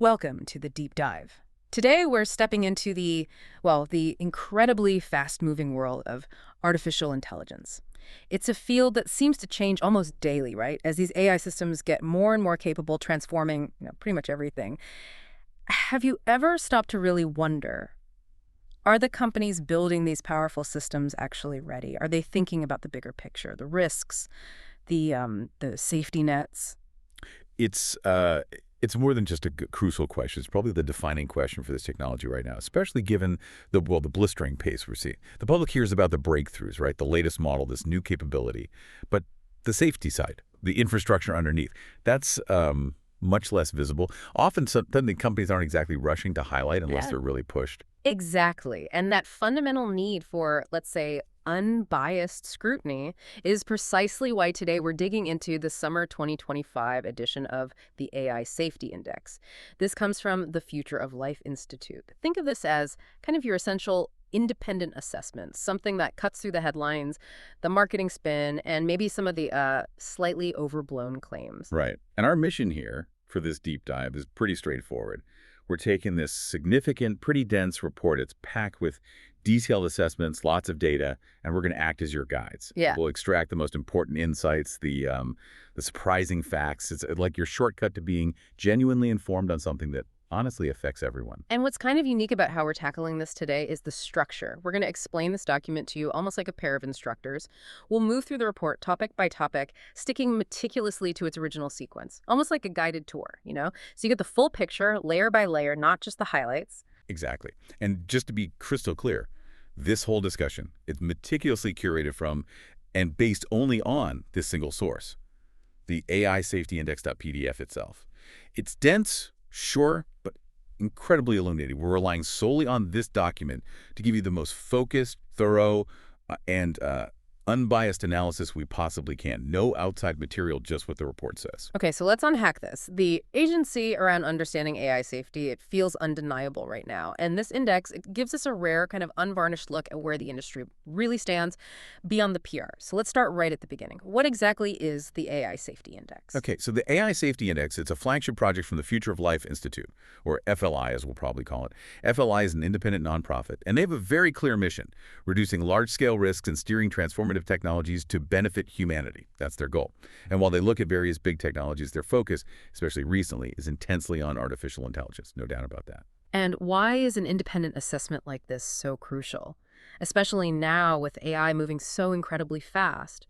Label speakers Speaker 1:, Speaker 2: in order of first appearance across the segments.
Speaker 1: Welcome to the deep dive. Today we're stepping into the incredibly fast-moving world of artificial intelligence. It's a field that seems to change almost daily, right? As these AI systems get more and more capable, transforming, pretty much everything. Have you ever stopped to really wonder, are the companies building these powerful systems actually ready? Are they thinking about the bigger picture, the risks, the safety nets?
Speaker 2: It's it's more than just a crucial question. It's probably the defining question for this technology right now, especially given the blistering pace we're seeing. The public hears about the breakthroughs, right? The latest model, this new capability, but the safety side, the infrastructure underneath, that's much less visible. Often, the companies aren't exactly rushing to highlight unless
Speaker 1: Yeah.
Speaker 2: they're really pushed.
Speaker 1: Exactly. And that fundamental need for, let's say, unbiased scrutiny is precisely why today we're digging into the summer 2025 edition of the AI Safety Index. This comes from the Future of Life Institute. Think of this as kind of your essential independent assessment, something that cuts through the headlines, the marketing spin, and maybe some of the slightly overblown claims.
Speaker 2: Right. And our mission here for this deep dive is pretty straightforward. We're taking this significant, pretty dense report. It's packed with detailed assessments, lots of data, and we're going to act as your guides.
Speaker 1: Yeah.
Speaker 2: We'll extract the most important insights, the surprising facts. It's like your shortcut to being genuinely informed on something that honestly affects everyone.
Speaker 1: And what's kind of unique about how we're tackling this today is the structure. We're going to explain this document to you almost like a pair of instructors. We'll move through the report topic by topic, sticking meticulously to its original sequence, almost like a guided tour. So you get the full picture, layer by layer, not just the highlights.
Speaker 2: Exactly. And just to be crystal clear, this whole discussion is meticulously curated from and based only on this single source, the AI Safety Index.pdf itself. It's dense, sure, but incredibly illuminating. We're relying solely on this document to give you the most focused, thorough, and unbiased analysis we possibly can. No outside material, just what the report says.
Speaker 1: Okay, so let's unhack this. The agency around understanding AI safety, it feels undeniable right now. And this index, it gives us a rare kind of unvarnished look at where the industry really stands beyond the PR. So let's start right at the beginning. What exactly is the AI Safety Index?
Speaker 2: Okay, so the AI Safety Index, it's a flagship project from the Future of Life Institute, or FLI as we'll probably call it. FLI is an independent nonprofit, and they have a very clear mission, reducing large-scale risks and steering transformative technologies to benefit humanity. That's their goal. And while they look at various big technologies, their focus, especially recently, is intensely on artificial intelligence. No doubt about that.
Speaker 1: And why is an independent assessment like this so crucial? Especially now with AI moving so incredibly fast.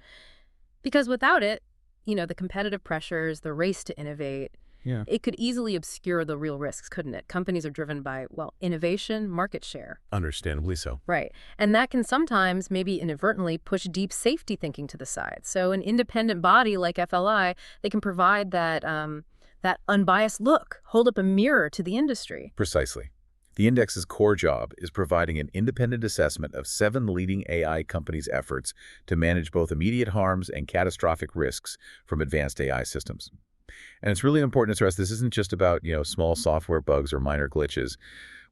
Speaker 1: Because without it, the competitive pressures, the race to innovate,
Speaker 2: Yeah.
Speaker 1: it could easily obscure the real risks, couldn't it? Companies are driven by, innovation, market share.
Speaker 2: Understandably so.
Speaker 1: Right. And that can sometimes, maybe inadvertently, push deep safety thinking to the side. So an independent body like FLI, they can provide that unbiased look, hold up a mirror to the industry.
Speaker 2: Precisely. The index's core job is providing an independent assessment of 7 leading AI companies' efforts to manage both immediate harms and catastrophic risks from advanced AI systems. And it's really important to stress this isn't just about, small software bugs or minor glitches.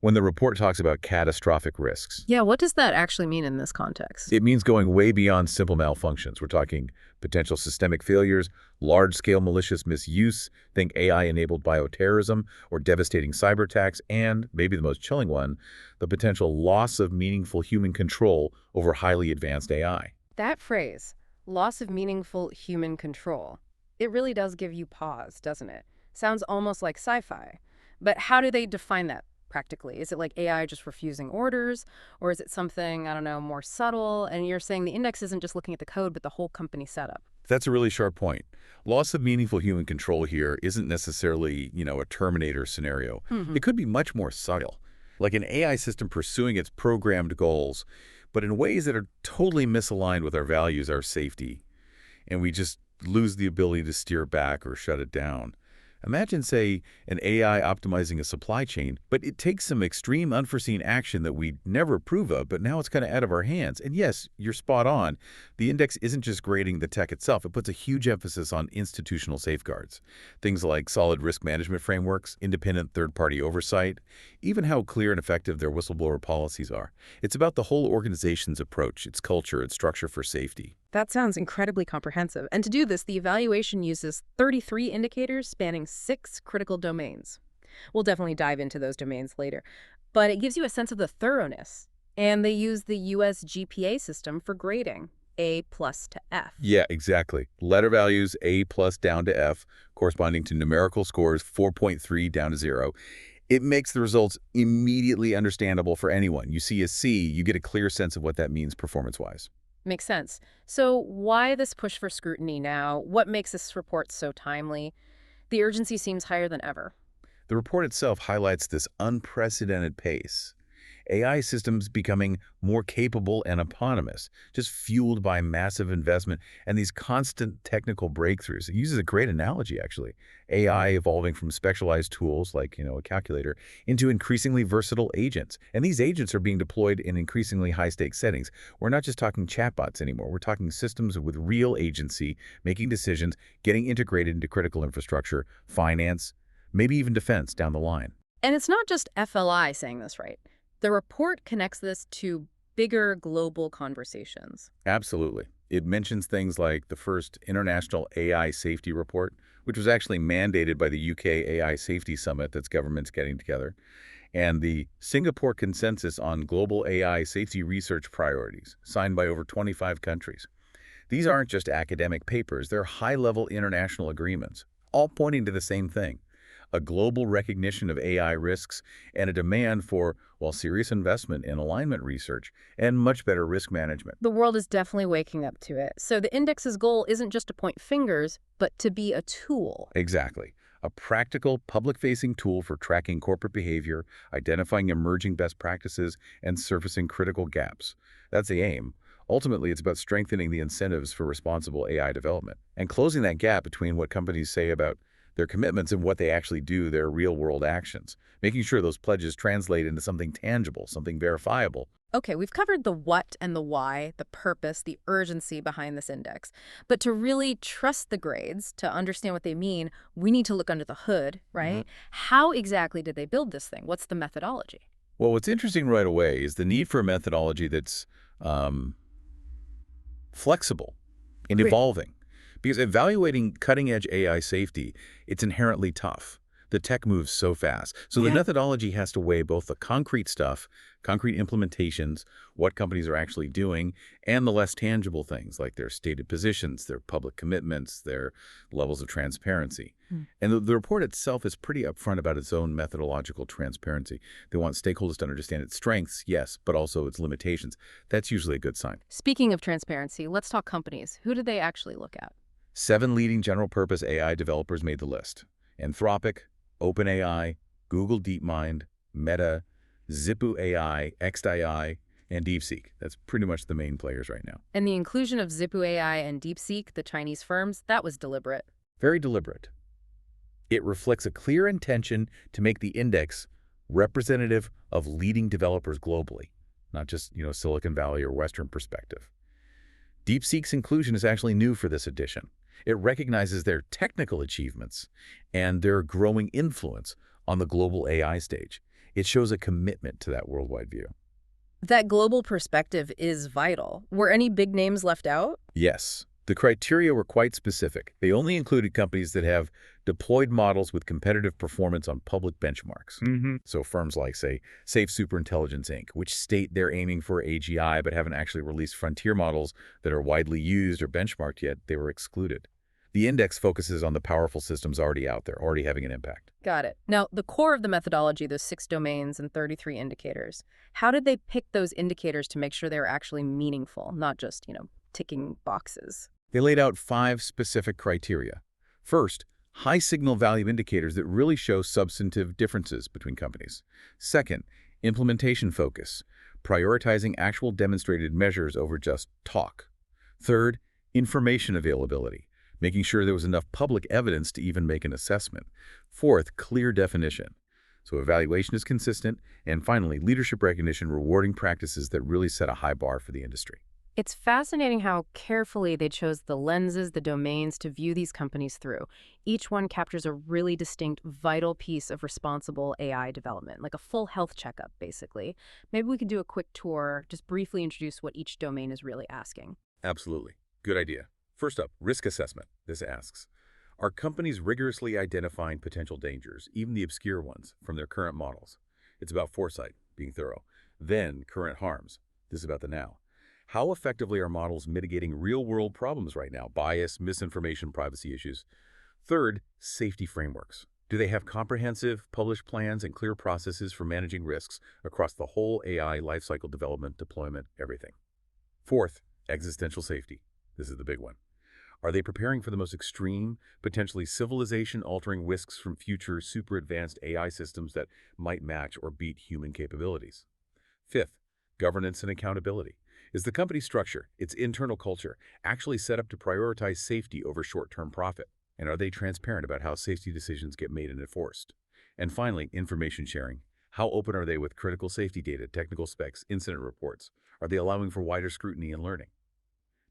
Speaker 2: When the report talks about catastrophic risks,
Speaker 1: Yeah, what does that actually mean in this context?
Speaker 2: it means going way beyond simple malfunctions. We're talking potential systemic failures, large-scale malicious misuse, think AI-enabled bioterrorism or devastating cyber attacks, and, maybe the most chilling one, the potential loss of meaningful human control over highly advanced AI.
Speaker 1: That phrase, loss of meaningful human control, it really does give you pause, doesn't it? Sounds almost like sci-fi. But how do they define that practically? Is it like AI just refusing orders? Or is it something, I don't know, more subtle? And you're saying the index isn't just looking at the code, but the whole company setup.
Speaker 2: That's a really sharp point. Loss of meaningful human control here isn't necessarily, a Terminator scenario. It could be much more subtle, like an AI system pursuing its programmed goals, but in ways that are totally misaligned with our values, our safety, and we just lose the ability to steer back or shut it down. Imagine, say, an AI optimizing a supply chain, but it takes some extreme unforeseen action that we never approve of, but now it's kind of out of our hands. And yes, you're spot on. The index isn't just grading the tech itself. It puts a huge emphasis on institutional safeguards. Things like solid risk management frameworks, independent third-party oversight, even how clear and effective their whistleblower policies are. It's about the whole organization's approach, its culture, its structure for safety.
Speaker 1: That sounds incredibly comprehensive. And to do this, the evaluation uses 33 indicators spanning 6 critical domains. We'll definitely dive into those domains later. But it gives you a sense of the thoroughness. And they use the US GPA system for grading, A plus to F.
Speaker 2: Yeah, exactly. Letter values A plus down to F, corresponding to numerical scores 4.3 down to 0. It makes the results immediately understandable for anyone. You see a C, you get a clear sense of what that means performance-wise.
Speaker 1: Makes sense. So why this push for scrutiny now? What makes this report so timely? The urgency seems higher than ever.
Speaker 2: The report itself highlights this unprecedented pace. AI systems becoming more capable and autonomous, just fueled by massive investment and these constant technical breakthroughs. It uses a great analogy, actually. AI evolving from specialized tools like, a calculator into increasingly versatile agents. And these agents are being deployed in increasingly high-stakes settings. We're not just talking chatbots anymore. We're talking systems with real agency, making decisions, getting integrated into critical infrastructure, finance, maybe even defense down the line.
Speaker 1: And it's not just FLI saying this, right? The report connects this to bigger global conversations.
Speaker 2: Absolutely. It mentions things like the first International AI Safety Report, which was actually mandated by the UK AI Safety Summit that's governments getting together, and the Singapore Consensus on Global AI Safety Research Priorities, signed by over 25 countries. These aren't just academic papers, they're high-level international agreements, all pointing to the same thing: a global recognition of AI risks and a demand for, serious investment in alignment research and much better risk management.
Speaker 1: The world is definitely waking up to it. So the index's goal isn't just to point fingers, but to be a tool.
Speaker 2: Exactly. A practical, public-facing tool for tracking corporate behavior, identifying emerging best practices, and surfacing critical gaps. That's the aim. Ultimately, it's about strengthening the incentives for responsible AI development and closing that gap between what companies say about their commitments and what they actually do, their real-world actions, making sure those pledges translate into something tangible, something verifiable.
Speaker 1: Okay, we've covered the what and the why, the purpose, the urgency behind this index. But to really trust the grades, to understand what they mean, we need to look under the hood, right? How exactly did they build this thing? What's the methodology?
Speaker 2: Well, what's interesting right away is the need for a methodology that's um, flexible and
Speaker 1: Really?
Speaker 2: evolving. Because evaluating cutting-edge AI safety, it's inherently tough. The tech moves so fast. So the
Speaker 1: Yeah.
Speaker 2: methodology has to weigh both the concrete stuff, concrete implementations, what companies are actually doing, and the less tangible things like their stated positions, their public commitments, their levels of transparency.
Speaker 1: Hmm.
Speaker 2: And the report itself is pretty upfront about its own methodological transparency. They want stakeholders to understand its strengths, yes, but also its limitations. That's usually a good sign.
Speaker 1: Speaking of transparency, let's talk companies. Who did they actually look at?
Speaker 2: 7 leading general-purpose AI developers made the list: Anthropic, OpenAI, Google DeepMind, Meta, Zippo AI, XAI, and DeepSeek. That's pretty much the main players right now.
Speaker 1: And the inclusion of Zippo AI and DeepSeek, the Chinese firms, that was deliberate.
Speaker 2: Very deliberate. It reflects a clear intention to make the index representative of leading developers globally, not just, Silicon Valley or Western perspective. DeepSeek's inclusion is actually new for this edition. It recognizes their technical achievements and their growing influence on the global AI stage. It shows a commitment to that worldwide view.
Speaker 1: That global perspective is vital. Were any big names left out?
Speaker 2: Yes, the criteria were quite specific. They only included companies that have deployed models with competitive performance on public benchmarks. So firms like, say, Safe Superintelligence Inc., which state they're aiming for AGI but haven't actually released frontier models that are widely used or benchmarked yet, they were excluded. The index focuses on the powerful systems already out there, already having an impact.
Speaker 1: Got it. Now, the core of the methodology, those 6 domains and 33 indicators, how did they pick those indicators to make sure they were actually meaningful, not just, ticking boxes?
Speaker 2: They laid out 5 specific criteria. First, high signal value indicators that really show substantive differences between companies. Second, implementation focus, prioritizing actual demonstrated measures over just talk. Third, information availability, making sure there was enough public evidence to even make an assessment. Fourth, clear definition. So evaluation is consistent. And finally, leadership recognition, rewarding practices that really set a high bar for the industry.
Speaker 1: It's fascinating how carefully they chose the lenses, the domains to view these companies through. Each one captures a really distinct, vital piece of responsible AI development, like a full health checkup, basically. Maybe we could do a quick tour, just briefly introduce what each domain is really asking.
Speaker 2: Absolutely. Good idea. First up, risk assessment. This asks, Are companies rigorously identifying potential dangers, even the obscure ones, from their current models? It's about foresight, being thorough. Then, current harms. This is about the now. How effectively are models mitigating real-world problems right now? Bias, misinformation, privacy issues. Third, safety frameworks. Do they have comprehensive, published plans and clear processes for managing risks across the whole AI lifecycle development, deployment, everything? Fourth, existential safety. This is the big one. Are they preparing for the most extreme, potentially civilization-altering risks from future super-advanced AI systems that might match or beat human capabilities? Fifth, governance and accountability. Is the company structure, its internal culture, actually set up to prioritize safety over short-term profit? And are they transparent about how safety decisions get made and enforced? And finally, information sharing. How open are they with critical safety data, technical specs, incident reports? Are they allowing for wider scrutiny and learning?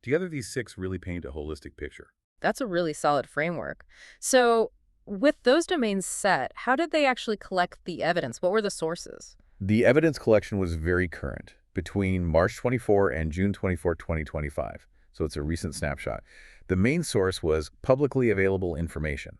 Speaker 2: Together, these six really paint a holistic picture.
Speaker 1: That's a really solid framework. So, with those domains set, how did they actually collect the evidence? What were the sources?
Speaker 2: The evidence collection was very current, between March 24 and June 24, 2025, so it's a recent snapshot. The main source was publicly available information.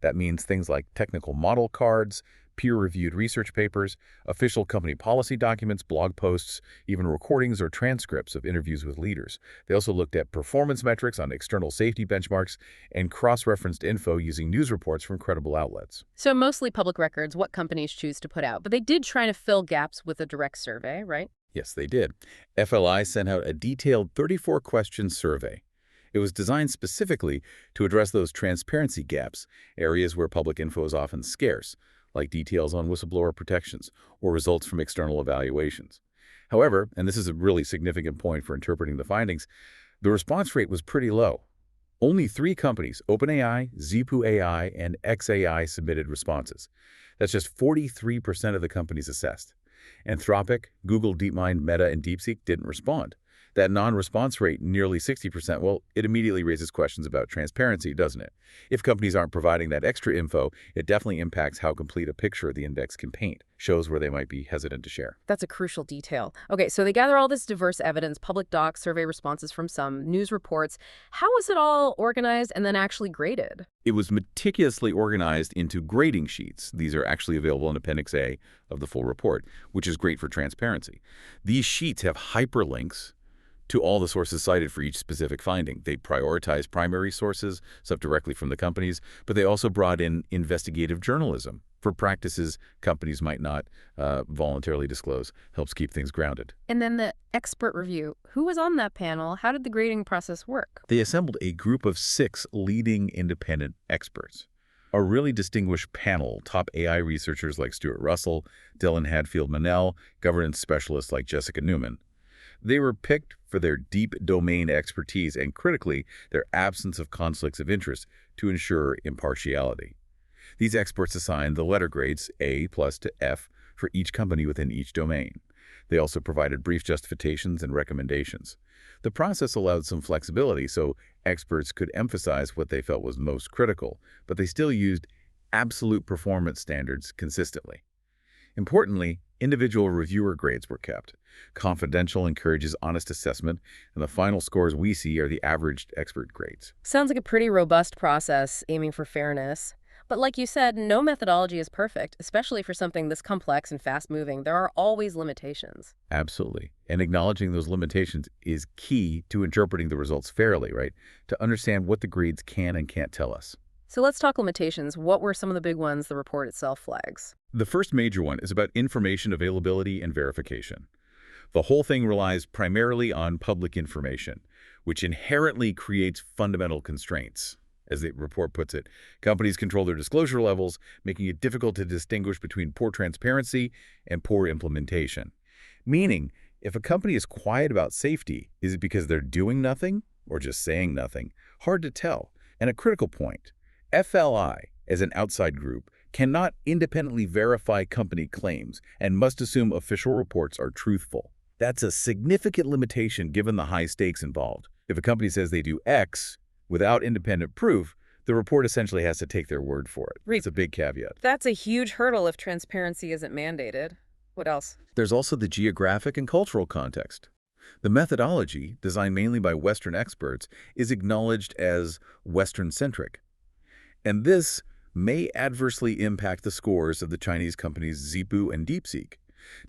Speaker 2: That means things like technical model cards, peer-reviewed research papers, official company policy documents, blog posts, even recordings or transcripts of interviews with leaders. They also looked at performance metrics on external safety benchmarks and cross-referenced info using news reports from credible outlets.
Speaker 1: So, mostly public records, what companies choose to put out. But they did try to fill gaps with a direct survey, right?
Speaker 2: Yes, they did. FLI sent out a detailed 34-question survey. It was designed specifically to address those transparency gaps, areas where public info is often scarce, like details on whistleblower protections or results from external evaluations. However, and this is a really significant point for interpreting the findings, the response rate was pretty low. Only 3 companies, OpenAI, Zipu AI, and xAI, submitted responses. That's just 43% of the companies assessed. Anthropic, Google DeepMind, Meta, and DeepSeek didn't respond. That non-response rate, nearly 60%, well, it immediately raises questions about transparency, doesn't it? If companies aren't providing that extra info, it definitely impacts how complete a picture the index can paint, shows where they might be hesitant to share.
Speaker 1: That's a crucial detail. Okay, so they gather all this diverse evidence, public docs, survey responses from some, news reports. How was it all organized and then actually graded?
Speaker 2: It was meticulously organized into grading sheets. These are actually available in Appendix A of the full report, which is great for transparency. These sheets have hyperlinks to all the sources cited for each specific finding. They prioritize primary sources, stuff directly from the companies, but they also brought in investigative journalism for practices companies might not voluntarily disclose. Helps keep things grounded.
Speaker 1: And then the expert review. Who was on that panel? How did the grading process work?
Speaker 2: They assembled a group of 6 leading independent experts. A really distinguished panel, top AI researchers like Stuart Russell, Dylan Hadfield-Manel, governance specialists like Jessica Newman. They were picked for their deep domain expertise and, critically, their absence of conflicts of interest to ensure impartiality. These experts assigned the letter grades A+ to F for each company within each domain. They also provided brief justifications and recommendations. The process allowed some flexibility so experts could emphasize what they felt was most critical, but they still used absolute performance standards consistently. Importantly, individual reviewer grades were kept. Confidential encourages honest assessment, and the final scores we see are the averaged expert grades.
Speaker 1: Sounds like a pretty robust process aiming for fairness. But like you said, no methodology is perfect, especially for something this complex and fast-moving. There are always limitations.
Speaker 2: Absolutely. And acknowledging those limitations is key to interpreting the results fairly, right? To understand what the grades can and can't tell us.
Speaker 1: So let's talk limitations. What were some of the big ones the report itself flags?
Speaker 2: The first major one is about information availability and verification. The whole thing relies primarily on public information, which inherently creates fundamental constraints. As the report puts it, companies control their disclosure levels, making it difficult to distinguish between poor transparency and poor implementation. Meaning, if a company is quiet about safety, is it because they're doing nothing or just saying nothing? Hard to tell. And a critical point, FLI, as an outside group, cannot independently verify company claims and must assume official reports are truthful. That's a significant limitation given the high stakes involved. If a company says they do X without independent proof, the report essentially has to take their word for it. It's a big caveat.
Speaker 1: That's a huge hurdle if transparency isn't mandated. What else?
Speaker 2: There's also the geographic and cultural context. The methodology, designed mainly by Western experts, is acknowledged as Western-centric. And this may adversely impact the scores of the Chinese companies Zhipu and DeepSeek.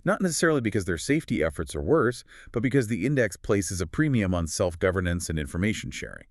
Speaker 2: Not necessarily because their safety efforts are worse, but because the index places a premium on self-governance and information sharing.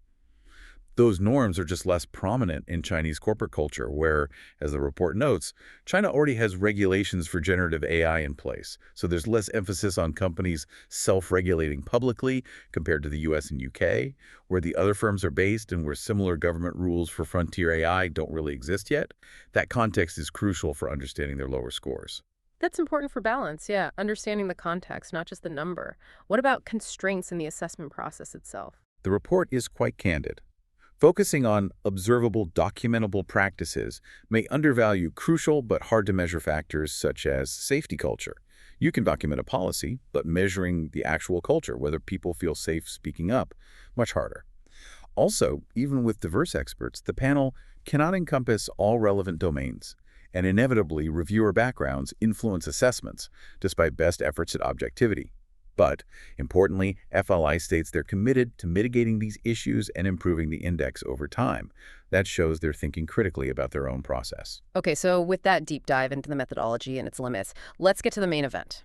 Speaker 2: Those norms are just less prominent in Chinese corporate culture where, as the report notes, China already has regulations for generative AI in place, so there's less emphasis on companies self-regulating publicly compared to the US and UK, where the other firms are based and where similar government rules for frontier AI don't really exist yet. That context is crucial for understanding their lower scores.
Speaker 1: That's important for balance, yeah, understanding the context, not just the number. What about constraints in the assessment process itself?
Speaker 2: The report is quite candid. Focusing on observable, documentable practices may undervalue crucial but hard-to-measure factors such as safety culture. You can document a policy, but measuring the actual culture, whether people feel safe speaking up, much harder. Also, even with diverse experts, the panel cannot encompass all relevant domains, and inevitably reviewer backgrounds influence assessments, despite best efforts at objectivity. But, importantly, FLI states they're committed to mitigating these issues and improving the index over time. That shows they're thinking critically about their own process.
Speaker 1: Okay, so with that deep dive into the methodology and its limits, let's get to the main event,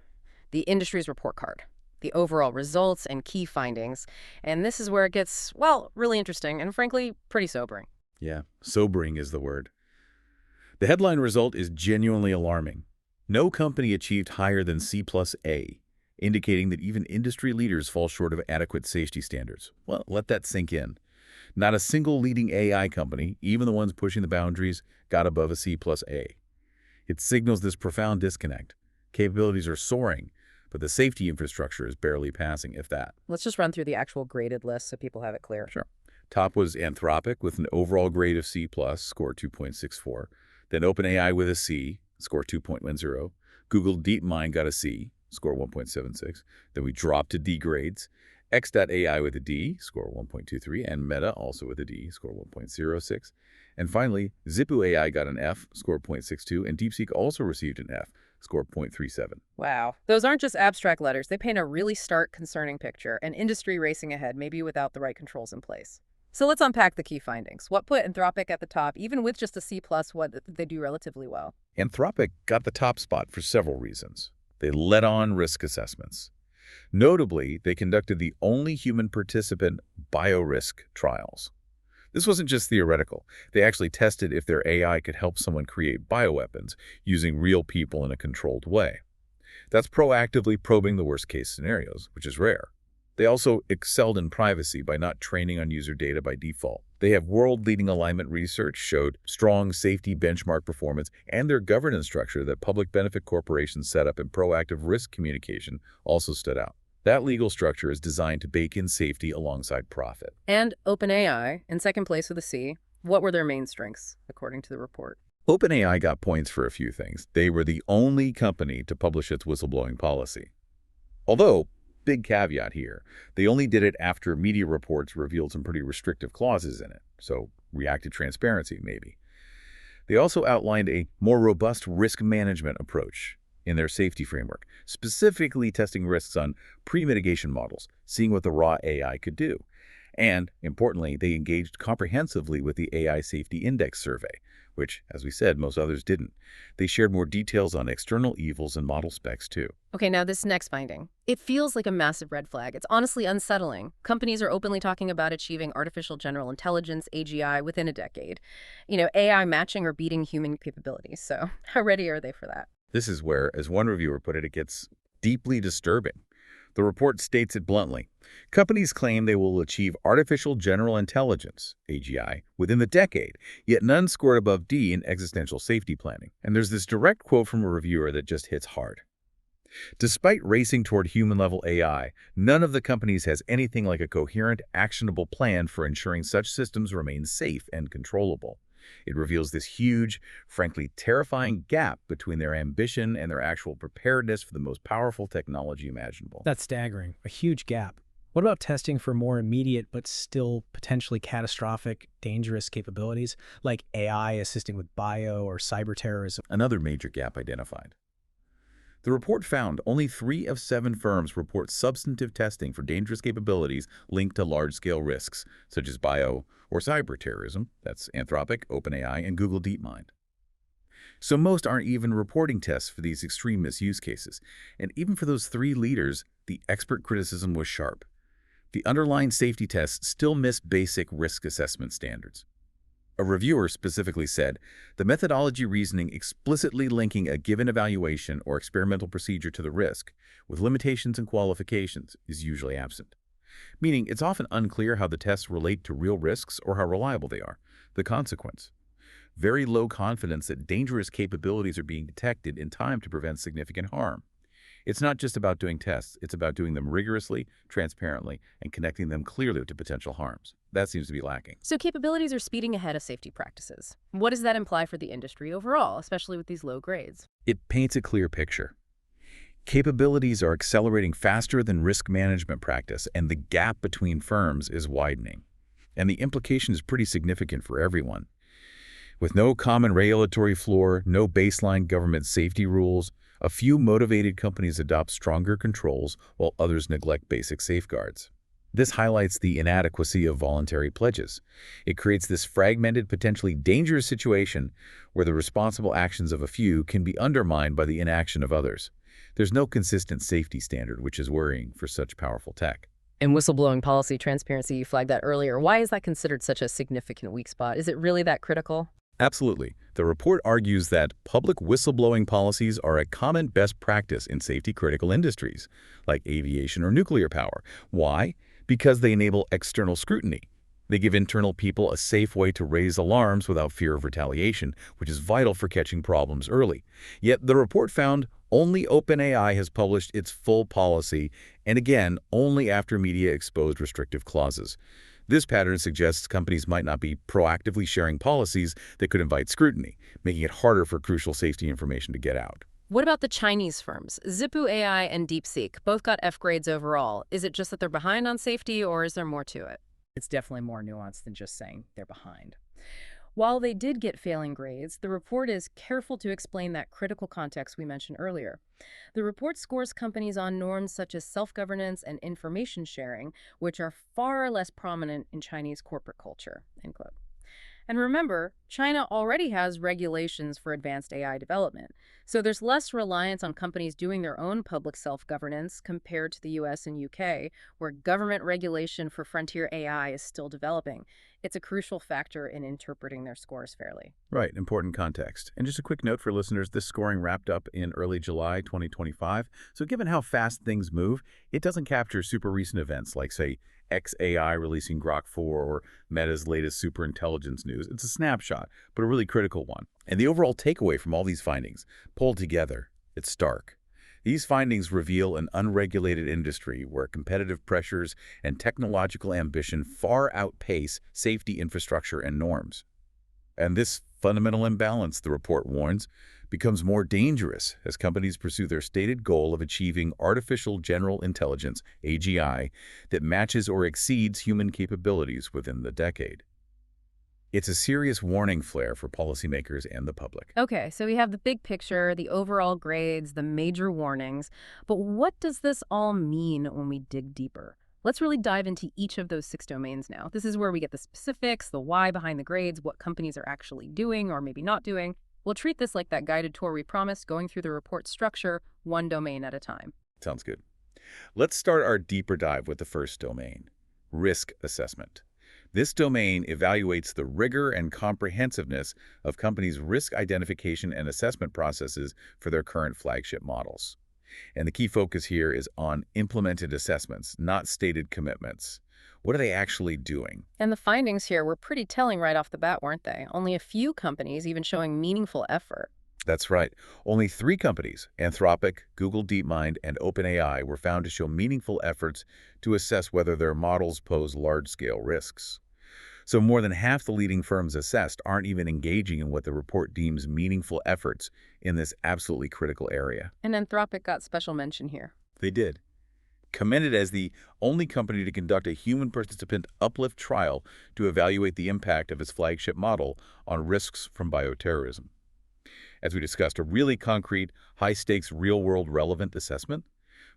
Speaker 1: the industry's report card, the overall results and key findings. And this is where it gets, well, really interesting and frankly, pretty sobering.
Speaker 2: Yeah, sobering is the word. The headline result is genuinely alarming. No company achieved higher than C plus A, indicating that even industry leaders fall short of adequate safety standards. Well, let that sink in. Not a single leading AI company, even the ones pushing the boundaries, got above a C plus A. It signals this profound disconnect. Capabilities are soaring, but the safety infrastructure is barely passing, if that.
Speaker 1: Let's just run through the actual graded list so people have it clear.
Speaker 2: Sure. Top was Anthropic with an overall grade of C+, score 2.64. Then OpenAI with a C, score 2.10. Google DeepMind got a C, score 1.76. Then we dropped to D grades. X.AI with a D, score 1.23, and Meta also with a D, score 1.06. And finally, Zhipu AI got an F, score 0.62, and DeepSeek also received an F, score 0.37.
Speaker 1: Wow. Those aren't just abstract letters. They paint a really stark, concerning picture, an industry racing ahead, maybe without the right controls in place. So let's unpack the key findings. What put Anthropic at the top, even with just a C+, what did they do relatively well?
Speaker 2: Anthropic got the top spot for several reasons. They led on risk assessments. Notably, they conducted the only human participant biorisk trials. This wasn't just theoretical. They actually tested if their AI could help someone create bioweapons using real people in a controlled way. That's proactively probing the worst-case scenarios, which is rare. They also excelled in privacy by not training on user data by default. They have world-leading alignment research, showed strong safety benchmark performance, and their governance structure that public benefit corporations set up in proactive risk communication also stood out. That legal structure is designed to bake in safety alongside profit.
Speaker 1: And OpenAI, in second place with a C, what were their main strengths, according to the report?
Speaker 2: OpenAI got points for a few things. They were the only company to publish its whistleblowing policy. Although, big caveat here, they only did it after media reports revealed some pretty restrictive clauses in it, so reactive transparency, maybe. They also outlined a more robust risk management approach in their safety framework, specifically testing risks on pre-mitigation models, seeing what the raw AI could do. And, importantly, they engaged comprehensively with the AI Safety Index survey, which, as we said, most others didn't. They shared more details on external evils and model specs, too.
Speaker 1: Okay, now this next finding. It feels like a massive red flag. It's honestly unsettling. Companies are openly talking about achieving artificial general intelligence, AGI, within a decade. AI matching or beating human capabilities. So how ready are they for that?
Speaker 2: This is where, as one reviewer put it gets deeply disturbing. The report states it bluntly. Companies claim they will achieve artificial general intelligence, AGI, within the decade, yet none scored above D in existential safety planning. And there's this direct quote from a reviewer that just hits hard. Despite racing toward human-level AI, none of the companies has anything like a coherent, actionable plan for ensuring such systems remain safe and controllable. It reveals this huge, frankly terrifying gap between their ambition and their actual preparedness for the most powerful technology imaginable.
Speaker 3: That's staggering, a huge gap. What about testing for more immediate but still potentially catastrophic, dangerous capabilities, like AI assisting with bio or cyber terrorism?
Speaker 2: Another major gap identified. The report found only 3 of 7 firms report substantive testing for dangerous capabilities linked to large-scale risks, such as bio or cyber terrorism. That's Anthropic, OpenAI, and Google DeepMind. So most aren't even reporting tests for these extreme misuse cases. And even for those 3 leaders, the expert criticism was sharp. The underlying safety tests still miss basic risk assessment standards. A reviewer specifically said, the methodology reasoning explicitly linking a given evaluation or experimental procedure to the risk, with limitations and qualifications, is usually absent. Meaning it's often unclear how the tests relate to real risks or how reliable they are. The consequence: very low confidence that dangerous capabilities are being detected in time to prevent significant harm. It's not just about doing tests, it's about doing them rigorously, transparently, and connecting them clearly to potential harms. That seems to be lacking.
Speaker 1: So capabilities are speeding ahead of safety practices. What does that imply for the industry overall, especially with these low grades?
Speaker 2: It paints a clear picture. Capabilities are accelerating faster than risk management practice, and the gap between firms is widening. And the implication is pretty significant for everyone. With no common regulatory floor, no baseline government safety rules, a few motivated companies adopt stronger controls while others neglect basic safeguards. This highlights the inadequacy of voluntary pledges. It creates this fragmented, potentially dangerous situation where the responsible actions of a few can be undermined by the inaction of others. There's no consistent safety standard, which is worrying for such powerful tech.
Speaker 1: And whistleblowing policy transparency, you flagged that earlier. Why is that considered such a significant weak spot? Is it really that critical?
Speaker 2: Absolutely. The report argues that public whistleblowing policies are a common best practice in safety-critical industries, like aviation or nuclear power. Why? Because they enable external scrutiny. They give internal people a safe way to raise alarms without fear of retaliation, which is vital for catching problems early. Yet the report found only OpenAI has published its full policy, and again, only after media exposed restrictive clauses. This pattern suggests companies might not be proactively sharing policies that could invite scrutiny, making it harder for crucial safety information to get out.
Speaker 1: What about the Chinese firms? Zippo AI and DeepSeek both got F grades overall. Is it just that they're behind on safety, or is there more to it?
Speaker 3: It's definitely more nuanced than just saying they're behind.
Speaker 1: While they did get failing grades, the report is careful to explain that critical context we mentioned earlier. The report scores companies on norms such as self-governance and information sharing, which are far less prominent in Chinese corporate culture, end quote. And remember, China already has regulations for advanced AI development, so there's less reliance on companies doing their own public self-governance compared to the US and UK, where government regulation for frontier AI is still developing. It's a crucial factor in interpreting their scores fairly.
Speaker 2: Right, important context. And just a quick note for listeners, this scoring wrapped up in early July 2025. So given how fast things move, it doesn't capture super recent events like, say, xAI releasing Grok 4 or Meta's latest superintelligence news. It's a snapshot, but a really critical one. And the overall takeaway from all these findings, pulled together, it's stark. These findings reveal an unregulated industry where competitive pressures and technological ambition far outpace safety infrastructure and norms. And this fundamental imbalance, the report warns, becomes more dangerous as companies pursue their stated goal of achieving artificial general intelligence, AGI, that matches or exceeds human capabilities within the decade. It's a serious warning flare for policymakers and the public.
Speaker 1: Okay, so we have the big picture, the overall grades, the major warnings. But what does this all mean when we dig deeper? Let's really dive into each of those 6 domains now. This is where we get the specifics, the why behind the grades, what companies are actually doing or maybe not doing. We'll treat this like that guided tour we promised, going through the report structure, one domain at a time.
Speaker 2: Sounds good. Let's start our deeper dive with the first domain, risk assessment. This domain evaluates the rigor and comprehensiveness of companies' risk identification and assessment processes for their current flagship models. And the key focus here is on implemented assessments, not stated commitments. What are they actually doing?
Speaker 1: And the findings here were pretty telling right off the bat, weren't they? Only a few companies even showing meaningful effort.
Speaker 2: That's right. Only 3 companies, Anthropic, Google DeepMind, and OpenAI, were found to show meaningful efforts to assess whether their models pose large-scale risks. So more than half the leading firms assessed aren't even engaging in what the report deems meaningful efforts in this absolutely critical area.
Speaker 1: And Anthropic got special mention here.
Speaker 2: They did. Commended as the only company to conduct a human participant uplift trial to evaluate the impact of its flagship model on risks from bioterrorism. as we discussed, a really concrete, high-stakes, real-world relevant assessment.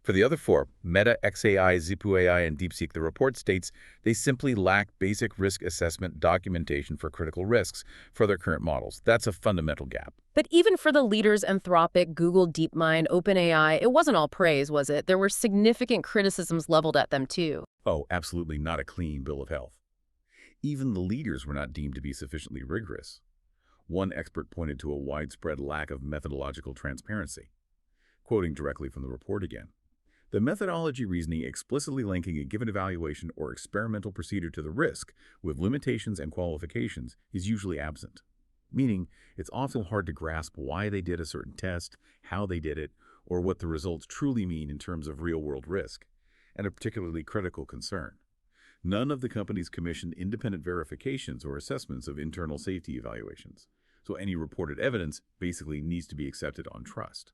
Speaker 2: For the other four, Meta, XAI, ZipuAI, and DeepSeek, the report states they simply lack basic risk assessment documentation for critical risks for their current models. That's a fundamental gap.
Speaker 1: But even for the leaders Anthropic, Google, DeepMind, OpenAI, it wasn't all praise, was it? There were significant criticisms leveled at them, too.
Speaker 2: Oh, absolutely not a clean bill of health. Even the leaders were not deemed to be sufficiently rigorous. One expert pointed to a widespread lack of methodological transparency. Quoting directly from the report again, the methodology reasoning explicitly linking a given evaluation or experimental procedure to the risk with limitations and qualifications is usually absent, meaning it's often hard to grasp why they did a certain test, how they did it, or what the results truly mean in terms of real-world risk, and a particularly critical concern. None of the companies commissioned independent verifications or assessments of internal safety evaluations, so any reported evidence basically needs to be accepted on trust.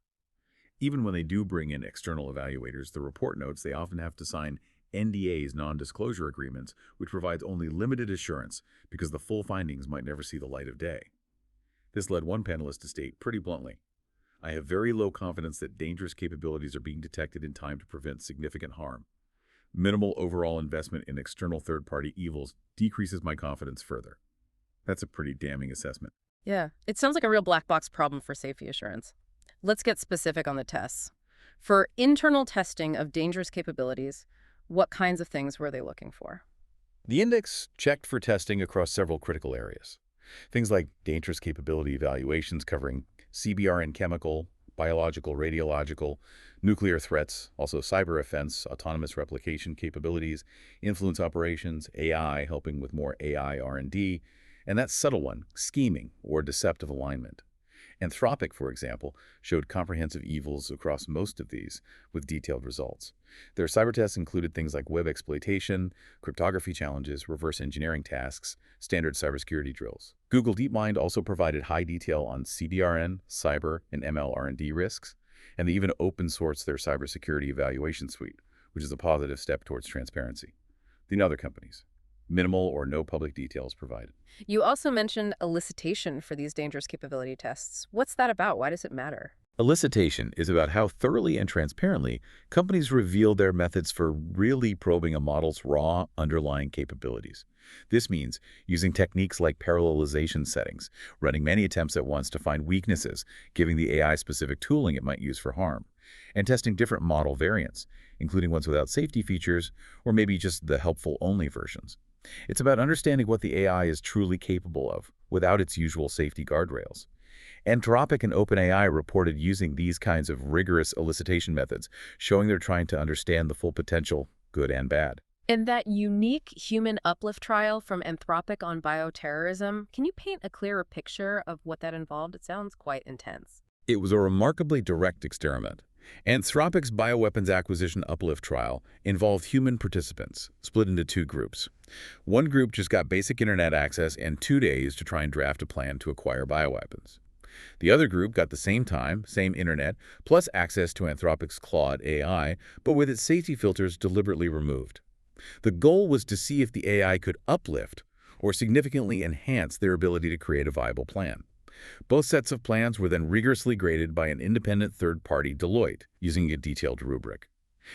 Speaker 2: Even when they do bring in external evaluators, the report notes they often have to sign NDAs, non-disclosure agreements, which provides only limited assurance because the full findings might never see the light of day. This led one panelist to state pretty bluntly, "I have very low confidence that dangerous capabilities are being detected in time to prevent significant harm. Minimal overall investment in external third-party evils decreases my confidence further." That's a pretty damning assessment.
Speaker 1: Yeah, it sounds like a real black box problem for safety assurance. Let's get specific on the tests. For internal testing of dangerous capabilities, what kinds of things were they looking for?
Speaker 2: The index checked for testing across several critical areas. Things like dangerous capability evaluations covering CBRN chemical, biological, radiological, nuclear threats, also cyber offense, autonomous replication capabilities, influence operations, AI, helping with more AI R&D, and that subtle one, scheming or deceptive alignment. Anthropic, for example, showed comprehensive evils across most of these, with detailed results. Their cyber tests included things like web exploitation, cryptography challenges, reverse engineering tasks, standard cybersecurity drills. Google DeepMind also provided high detail on CBRN, cyber, and ML R&D risks, and they even open-sourced their cybersecurity evaluation suite, which is a positive step towards transparency. The other companies, minimal or no public details provided.
Speaker 1: You also mentioned elicitation for these dangerous capability tests. What's that about? Why does it matter?
Speaker 2: Elicitation is about how thoroughly and transparently companies reveal their methods for really probing a model's raw underlying capabilities. This means using techniques like parallelization settings, running many attempts at once to find weaknesses, giving the AI specific tooling it might use for harm, and testing different model variants, including ones without safety features or maybe just the helpful-only versions. It's about understanding what the AI is truly capable of without its usual safety guardrails. Anthropic and OpenAI reported using these kinds of rigorous elicitation methods, showing they're trying to understand the full potential, good and bad.
Speaker 1: In that unique human uplift trial from Anthropic on bioterrorism, can you paint a clearer picture of what that involved? It sounds quite intense.
Speaker 2: It was a remarkably direct experiment. Anthropic's bioweapons acquisition uplift trial involved human participants, split into two groups. One group just got basic internet access and 2 days to try and draft a plan to acquire bioweapons. The other group got the same time, same internet, plus access to Anthropic's Claude AI, but with its safety filters deliberately removed. The goal was to see if the AI could uplift or significantly enhance their ability to create a viable plan. Both sets of plans were then rigorously graded by an independent third-party, Deloitte, using a detailed rubric.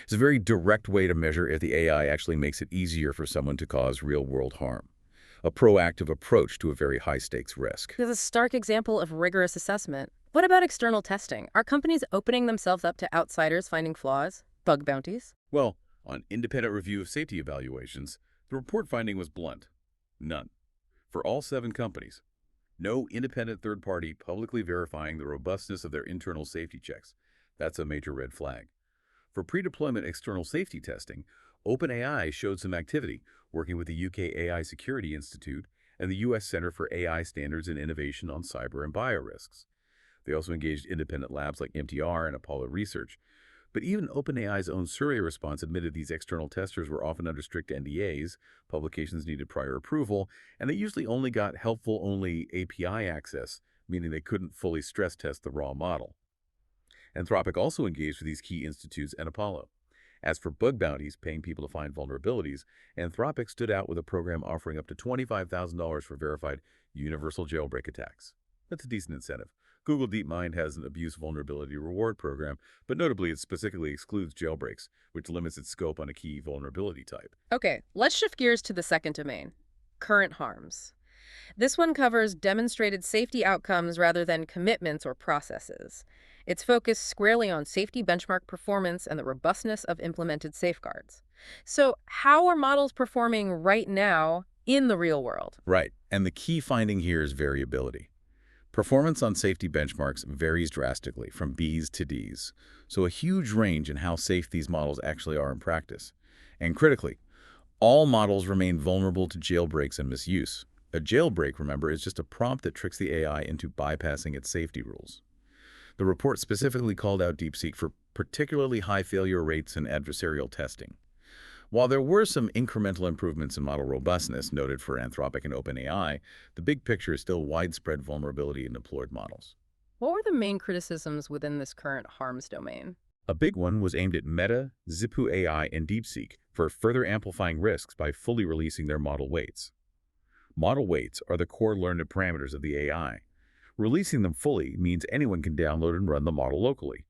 Speaker 2: It's a very direct way to measure if the AI actually makes it easier for someone to cause real-world harm. A proactive approach to a very high-stakes risk.
Speaker 1: There's a stark example of rigorous assessment. What about external testing? Are companies opening themselves up to outsiders finding flaws? Bug bounties?
Speaker 2: Well, on independent review of safety evaluations, the report finding was blunt. None. For all 7 companies. No independent third party publicly verifying the robustness of their internal safety checks. That's a major red flag. For pre-deployment external safety testing, OpenAI showed some activity, working with the UK AI Security Institute and the US Center for AI Standards and Innovation on Cyber and Biorisks. They also engaged independent labs like MTR and Apollo Research. But even OpenAI's own survey response admitted these external testers were often under strict NDAs, publications needed prior approval, and they usually only got helpful-only API access, meaning they couldn't fully stress test the raw model. Anthropic also engaged with these key institutes and Apollo. As for bug bounties, paying people to find vulnerabilities, Anthropic stood out with a program offering up to $25,000 for verified universal jailbreak attacks. That's a decent incentive, Google DeepMind has an abuse vulnerability reward program, but notably it specifically excludes jailbreaks, which limits its scope on a key vulnerability type.
Speaker 1: Okay, let's shift gears to the second domain, current harms. This one covers demonstrated safety outcomes rather than commitments or processes. It's focused squarely on safety benchmark performance and the robustness of implemented safeguards. So, how are models performing right now in the real world?
Speaker 2: Right, and the key finding here is variability. Performance on safety benchmarks varies drastically from Bs to Ds, so a huge range in how safe these models actually are in practice. And critically, all models remain vulnerable to jailbreaks and misuse. A jailbreak, remember, is just a prompt that tricks the AI into bypassing its safety rules. The report specifically called out DeepSeek for particularly high failure rates in adversarial testing. While there were some incremental improvements in model robustness noted for Anthropic and OpenAI, the big picture is still widespread vulnerability in deployed models.
Speaker 1: What were the main criticisms within this current harms domain?
Speaker 2: A big one was aimed at Meta, Zippo AI, and DeepSeek for further amplifying risks by fully releasing their model weights. Model weights are the core learned parameters of the AI. Releasing them fully means anyone can download and run the model locally.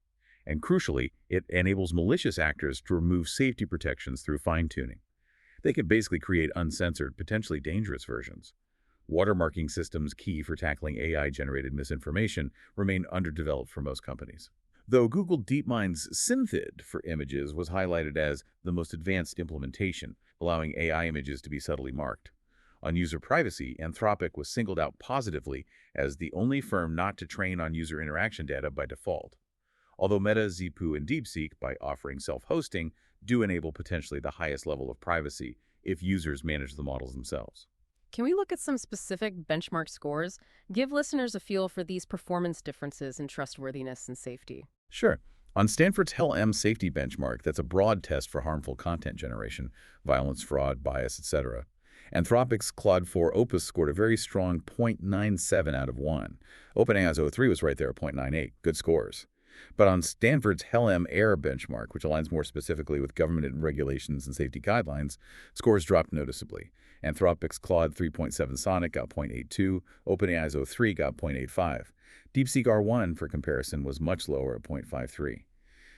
Speaker 2: And crucially, it enables malicious actors to remove safety protections through fine-tuning. They can basically create uncensored, potentially dangerous versions. Watermarking systems key for tackling AI-generated misinformation remain underdeveloped for most companies. Though Google DeepMind's Synthid for images was highlighted as the most advanced implementation, allowing AI images to be subtly marked. On user privacy, Anthropic was singled out positively as the only firm not to train on user interaction data by default. Although Meta, Zippo, and DeepSeek, by offering self-hosting, do enable potentially the highest level of privacy if users manage the models themselves.
Speaker 1: Can we look at some specific benchmark scores? Give listeners a feel for these performance differences in trustworthiness and safety.
Speaker 2: Sure. On Stanford's HEL-M safety benchmark, that's a broad test for harmful content generation, violence, fraud, bias, etc. Anthropic's Claude 4 Opus scored a very strong 0.97 out of 1. OpenAI's O3 was right there at 0.98. Good scores. But on Stanford's HEL-M Air benchmark, which aligns more specifically with government regulations and safety guidelines, scores dropped noticeably. Anthropic's Claude 3.7 Sonic got 0.82, OpenAI's O3 got 0.85. DeepSeek R1, for comparison, was much lower at 0.53.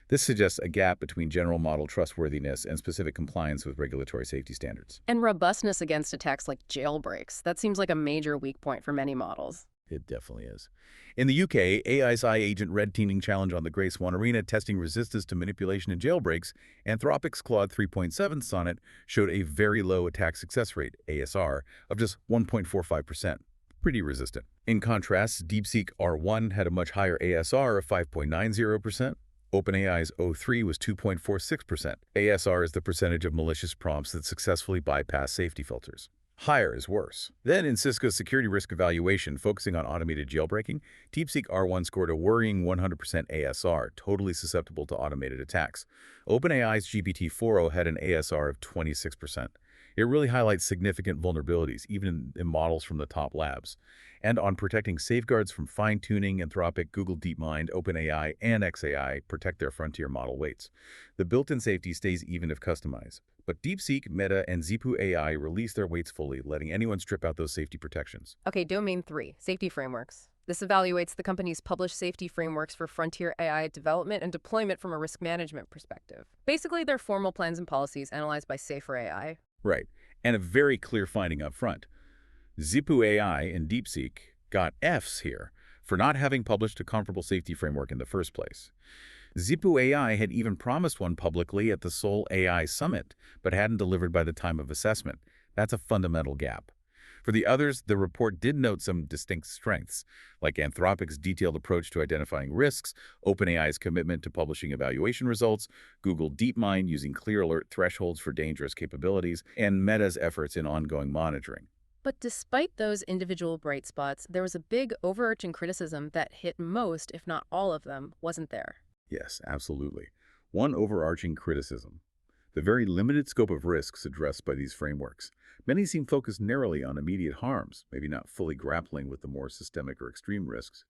Speaker 2: This suggests a gap between general model trustworthiness and specific compliance with regulatory safety standards.
Speaker 1: And robustness against attacks like jailbreaks. That seems like a major weak point for many models.
Speaker 2: It definitely is. In the UK, AI's agent red teaming challenge on the Grey Swan Arena testing resistance to manipulation and jailbreaks, Anthropic's Claude 3.7 Sonnet showed a very low attack success rate, ASR, of just 1.45%. Pretty resistant. In contrast, DeepSeek R1 had a much higher ASR of 5.90%. OpenAI's O3 was 2.46%. ASR is the percentage of malicious prompts that successfully bypass safety filters. Higher is worse. Then, in Cisco's security risk evaluation focusing on automated jailbreaking, DeepSeek R1 scored a worrying 100% ASR, totally susceptible to automated attacks. OpenAI's GPT-4o had an ASR of 26%. It really highlights significant vulnerabilities, even in models from the top labs. And on protecting safeguards from fine-tuning, Anthropic, Google DeepMind, OpenAI, and xAI protect their frontier model weights. The built-in safety stays even if customized. But DeepSeek, Meta, and Zippo AI release their weights fully, letting anyone strip out those safety protections.
Speaker 1: Okay, domain 3, safety frameworks. This evaluates the company's published safety frameworks for frontier AI development and deployment from a risk management perspective. Basically, they're formal plans and policies analyzed by Safer AI.
Speaker 2: Right, and a very clear finding up front. Zippo AI and DeepSeek got Fs here for not having published a comparable safety framework in the first place. Zippo AI had even promised one publicly at the Seoul AI Summit, but hadn't delivered by the time of assessment. That's a fundamental gap. For the others, the report did note some distinct strengths, like Anthropic's detailed approach to identifying risks, OpenAI's commitment to publishing evaluation results, Google DeepMind using clear alert thresholds for dangerous capabilities, and Meta's efforts in ongoing monitoring.
Speaker 1: But despite those individual bright spots, there was a big overarching criticism that hit most, if not all of them, wasn't there?
Speaker 2: Yes, absolutely. One overarching criticism: the very limited scope of risks addressed by these frameworks. Many seem focused narrowly on immediate harms, maybe not fully grappling with the more systemic or extreme risks.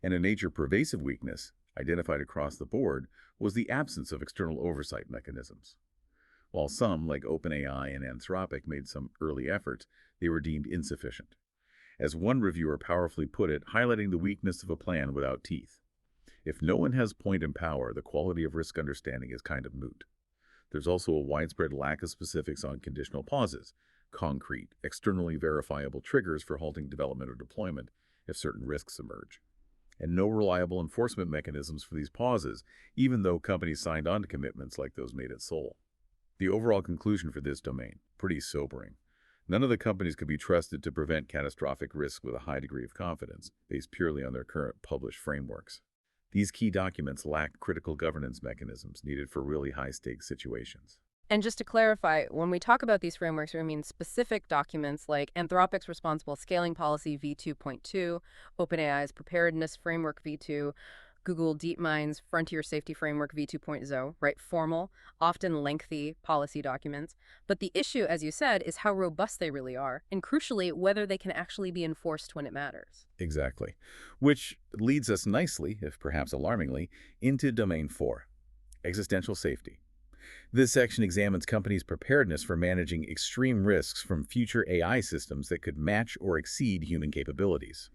Speaker 2: And a major pervasive weakness, identified across the board, was the absence of external oversight mechanisms. While some, like OpenAI and Anthropic, made some early efforts, they were deemed insufficient. As one reviewer powerfully put it, highlighting the weakness of a plan without teeth. If no one has point and power, the quality of risk understanding is kind of moot. There's also a widespread lack of specifics on conditional pauses, concrete, externally verifiable triggers for halting development or deployment if certain risks emerge, and no reliable enforcement mechanisms for these pauses, even though companies signed on to commitments like those made at Seoul. The overall conclusion for this domain, pretty sobering. None of the companies could be trusted to prevent catastrophic risk with a high degree of confidence, based purely on their current published frameworks. These key documents lack critical governance mechanisms needed for really high-stakes situations.
Speaker 1: And just to clarify, when we talk about these frameworks, we mean specific documents like Anthropic's Responsible Scaling Policy v2.2, OpenAI's Preparedness Framework v2, Google DeepMind's Frontier Safety Framework v2.0, right? Formal, often lengthy policy documents. But the issue, as you said, is how robust they really are, and crucially, whether they can actually be enforced when it matters.
Speaker 2: Exactly. Which leads us nicely, if perhaps alarmingly, into Domain 4, existential safety. This section examines companies' preparedness for managing extreme risks from future AI systems that could match or exceed human capabilities.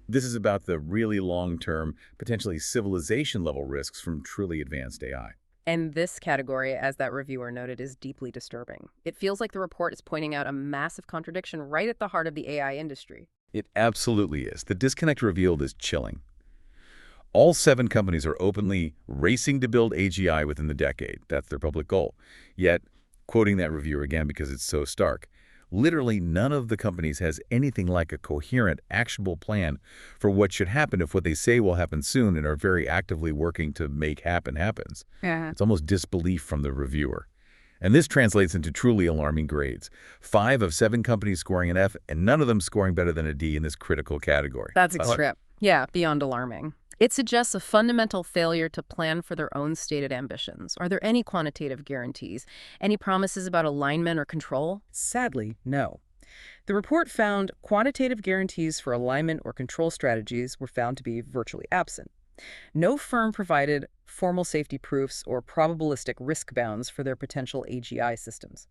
Speaker 2: This is about the really long-term, potentially civilization-level risks from truly advanced AI.
Speaker 1: And this category, as that reviewer noted, is deeply disturbing. It feels like the report is pointing out a massive contradiction right at the heart of the AI industry.
Speaker 2: It absolutely is. The disconnect revealed is chilling. All 7 companies are openly racing to build AGI within the decade. That's their public goal. Yet, quoting that reviewer again because it's so stark, literally none of the companies has anything like a coherent, actionable plan for what should happen if what they say will happen soon and are very actively working to make happens.
Speaker 1: Yeah.
Speaker 2: It's almost disbelief from the reviewer. And this translates into truly alarming grades. 5 of 7 companies scoring an F, and none of them scoring better than a D in this critical category.
Speaker 1: That's extreme. Yeah, beyond alarming. It suggests a fundamental failure to plan for their own stated ambitions. Are there any quantitative guarantees? Any promises about alignment or control? Sadly, no. The report found quantitative guarantees for alignment or control strategies were found to be virtually absent. No firm provided formal safety proofs or probabilistic risk bounds for their potential AGI systems.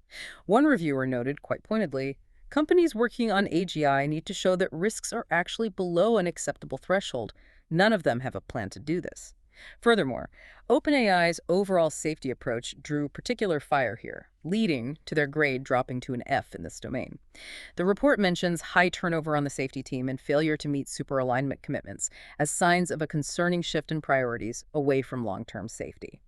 Speaker 1: One reviewer noted, quite pointedly, companies working on AGI need to show that risks are actually below an acceptable threshold. None of them have a plan to do this. Furthermore, OpenAI's overall safety approach drew particular fire here, leading to their grade dropping to an F in this domain. The report mentions high turnover on the safety team and failure to meet superalignment commitments as signs of a concerning shift in priorities away from long-term safety.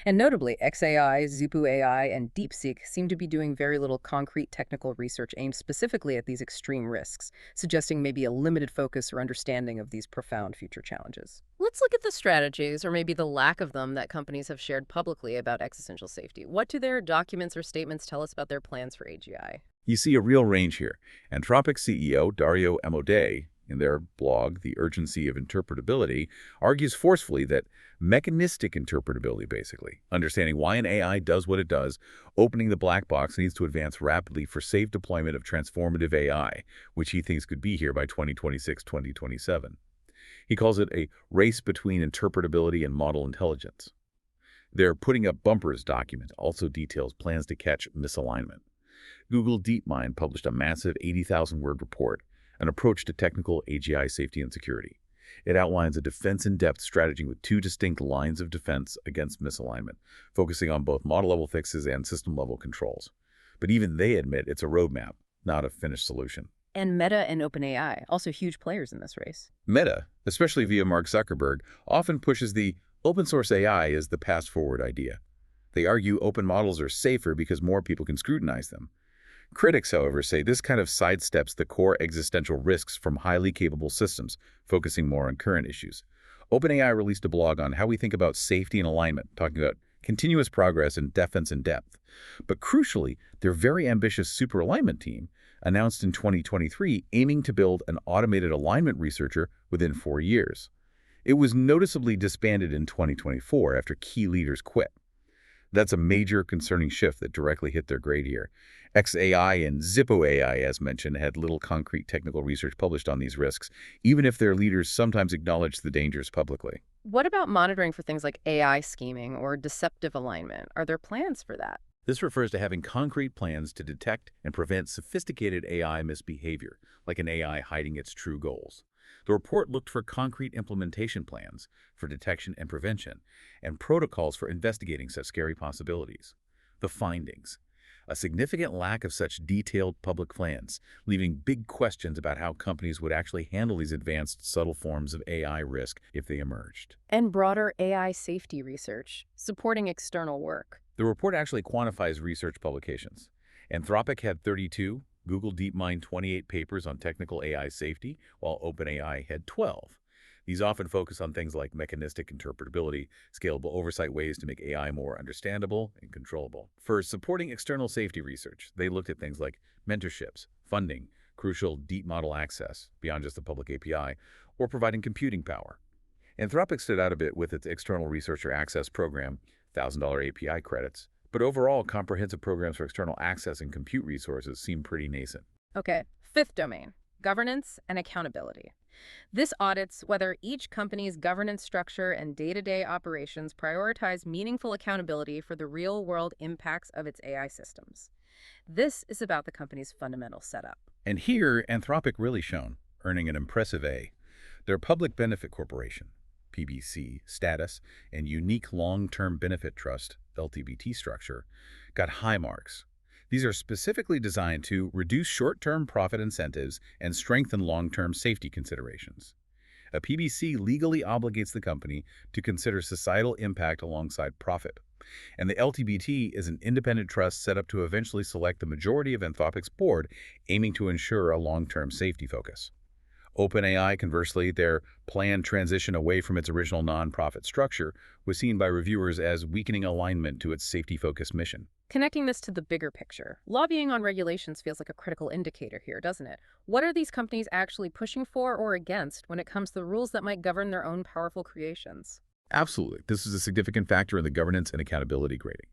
Speaker 1: And notably, XAI, Zupu AI, and DeepSeek seem to be doing very little concrete technical research aimed specifically at these extreme risks, suggesting maybe a limited focus or understanding of these profound future challenges. Let's look at the strategies, or maybe the lack of them, that companies have shared publicly about existential safety. What do their documents or statements tell us about their plans for AGI?
Speaker 2: You see a real range here. Anthropic CEO Dario Amodei, in their blog, The Urgency of Interpretability, argues forcefully that mechanistic interpretability, basically, understanding why an AI does what it does, opening the black box needs to advance rapidly for safe deployment of transformative AI, which he thinks could be here by 2026-2027. He calls it a race between interpretability and model intelligence. Their Putting Up Bumpers document also details plans to catch misalignment. Google DeepMind published a massive 80,000-word report, an approach to technical AGI safety and security. It outlines a defense-in-depth strategy with 2 distinct lines of defense against misalignment, focusing on both model-level fixes and system-level controls. But even they admit it's a roadmap, not a finished solution.
Speaker 1: And Meta and OpenAI, also huge players in this race.
Speaker 2: Meta, especially via Mark Zuckerberg, often pushes the open-source AI as the path-forward idea. They argue open models are safer because more people can scrutinize them. Critics, however, say this kind of sidesteps the core existential risks from highly capable systems, focusing more on current issues. OpenAI released a blog on how we think about safety and alignment, talking about continuous progress and defense in depth. But crucially, their very ambitious super alignment team announced in 2023 aiming to build an automated alignment researcher within 4 years. It was noticeably disbanded in 2024 after key leaders quit. That's a major concerning shift that directly hit their grade here. XAI and Zippo AI, as mentioned, had little concrete technical research published on these risks, even if their leaders sometimes acknowledged the dangers publicly.
Speaker 1: What about monitoring for things like AI scheming or deceptive alignment? Are there plans for that?
Speaker 2: This refers to having concrete plans to detect and prevent sophisticated AI misbehavior, like an AI hiding its true goals. The report looked for concrete implementation plans for detection and prevention, and protocols for investigating such scary possibilities. The findings: a significant lack of such detailed public plans, leaving big questions about how companies would actually handle these advanced, subtle forms of AI risk if they emerged.
Speaker 1: And broader AI safety research, supporting external work.
Speaker 2: The report actually quantifies research publications. Anthropic had 32, Google DeepMind 28 papers on technical AI safety, while OpenAI had 12. These often focus on things like mechanistic interpretability, scalable oversight ways to make AI more understandable and controllable. For supporting external safety research, they looked at things like mentorships, funding, crucial deep model access beyond just the public API, or providing computing power. Anthropic stood out a bit with its external researcher access program, $1,000 API credits, but overall, comprehensive programs for external access and compute resources seem pretty nascent.
Speaker 1: Okay, fifth domain, governance and accountability. This audits whether each company's governance structure and day-to-day operations prioritize meaningful accountability for the real-world impacts of its AI systems. This is about the company's fundamental setup.
Speaker 2: And here, Anthropic really shone, earning an impressive A. Their Public Benefit Corporation, PBC, status, and unique long-term benefit trust, LTBT structure, got high marks. These are specifically designed to reduce short-term profit incentives and strengthen long-term safety considerations. A PBC legally obligates the company to consider societal impact alongside profit, and the LTBT is an independent trust set up to eventually select the majority of Anthropic's board, aiming to ensure a long-term safety focus. OpenAI, conversely, their planned transition away from its original nonprofit structure was seen by reviewers as weakening alignment to its safety-focused mission.
Speaker 1: Connecting this to the bigger picture, lobbying on regulations feels like a critical indicator here, doesn't it? What are these companies actually pushing for or against when it comes to the rules that might govern their own powerful creations?
Speaker 2: Absolutely. This is a significant factor in the governance and accountability grading.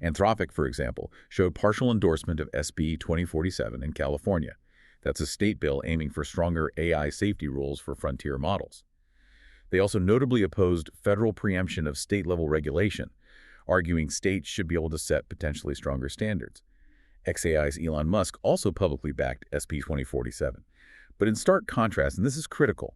Speaker 2: Anthropic, for example, showed partial endorsement of SB 2047 in California. That's a state bill aiming for stronger AI safety rules for frontier models. They also notably opposed federal preemption of state-level regulation, arguing states should be able to set potentially stronger standards. XAI's Elon Musk also publicly backed SB 2047. But in stark contrast, and this is critical,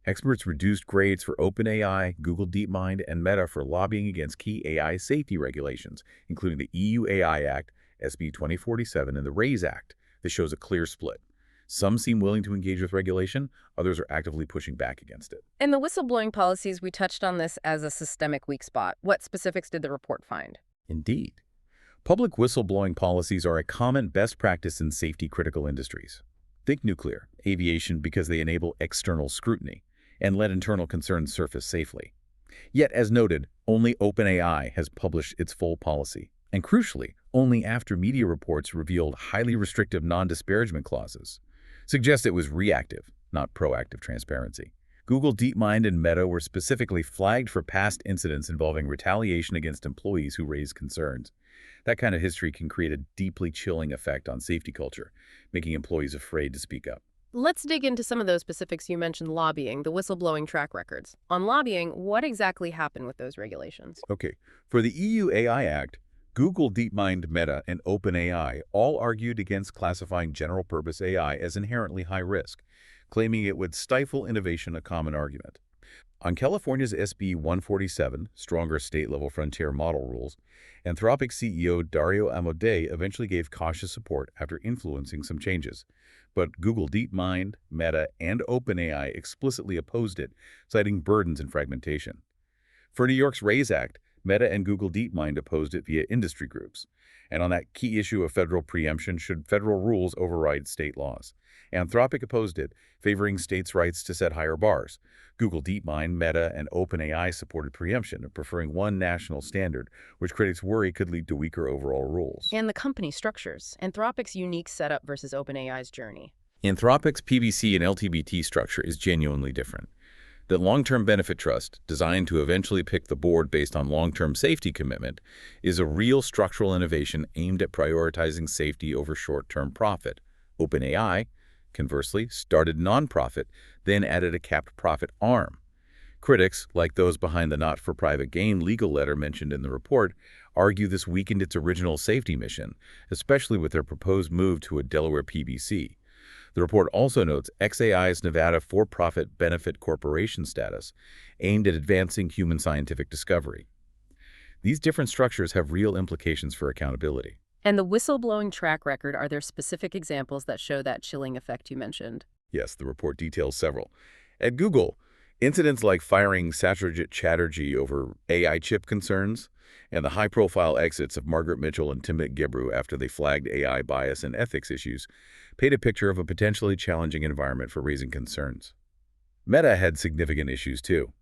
Speaker 2: experts reduced grades for OpenAI, Google DeepMind, and Meta for lobbying against key AI safety regulations, including the EU AI Act, SB 2047, and the RAISE Act. This shows a clear split. Some seem willing to engage with regulation, others are actively pushing back against it.
Speaker 1: In the whistleblowing policies, we touched on this as a systemic weak spot. What specifics did the report find?
Speaker 2: Indeed. Public whistleblowing policies are a common best practice in safety-critical industries. Think nuclear, aviation because they enable external scrutiny, and let internal concerns surface safely. Yet, as noted, only OpenAI has published its full policy, and crucially, only after media reports revealed highly restrictive non-disparagement clauses. Suggests it was reactive, not proactive transparency. Google DeepMind and Meta were specifically flagged for past incidents involving retaliation against employees who raised concerns. That kind of history can create a deeply chilling effect on safety culture, making employees afraid to speak up.
Speaker 1: Let's dig into some of those specifics. You mentioned lobbying, the whistleblowing track records. On lobbying, what exactly happened with those regulations?
Speaker 2: Okay, for the EU AI Act, Google, DeepMind, Meta, and OpenAI all argued against classifying general-purpose AI as inherently high risk, claiming it would stifle innovation, a common argument. On California's SB 147, Stronger State-Level Frontier Model Rules, Anthropic CEO Dario Amodei eventually gave cautious support after influencing some changes. But Google DeepMind, Meta, and OpenAI explicitly opposed it, citing burdens and fragmentation. For New York's RAISE Act, Meta and Google DeepMind opposed it via industry groups. And on that key issue of federal preemption, should federal rules override state laws? Anthropic opposed it, favoring states' rights to set higher bars. Google DeepMind, Meta, and OpenAI supported preemption, preferring one national standard, which critics worry could lead to weaker overall rules.
Speaker 1: And the company structures, Anthropic's unique setup versus OpenAI's journey.
Speaker 2: Anthropic's PBC and LTBT structure is genuinely different. The long-term benefit trust, designed to eventually pick the board based on long-term safety commitment, is a real structural innovation aimed at prioritizing safety over short-term profit. OpenAI, conversely, started nonprofit, then added a capped profit arm. Critics, like those behind the not-for-private gain legal letter mentioned in the report, argue this weakened its original safety mission, especially with their proposed move to a Delaware PBC. The report also notes XAI's Nevada for-profit benefit corporation status, aimed at advancing human scientific discovery. These different structures have real implications for accountability.
Speaker 1: And the whistleblowing track record, are there specific examples that show that chilling effect you mentioned?
Speaker 2: Yes, the report details several. At Google, incidents like firing Satyajit Chatterjee over AI chip concerns and the high-profile exits of Margaret Mitchell and Timnit Gebru after they flagged AI bias and ethics issues paint a picture of a potentially challenging environment for raising concerns. Meta had significant issues, too.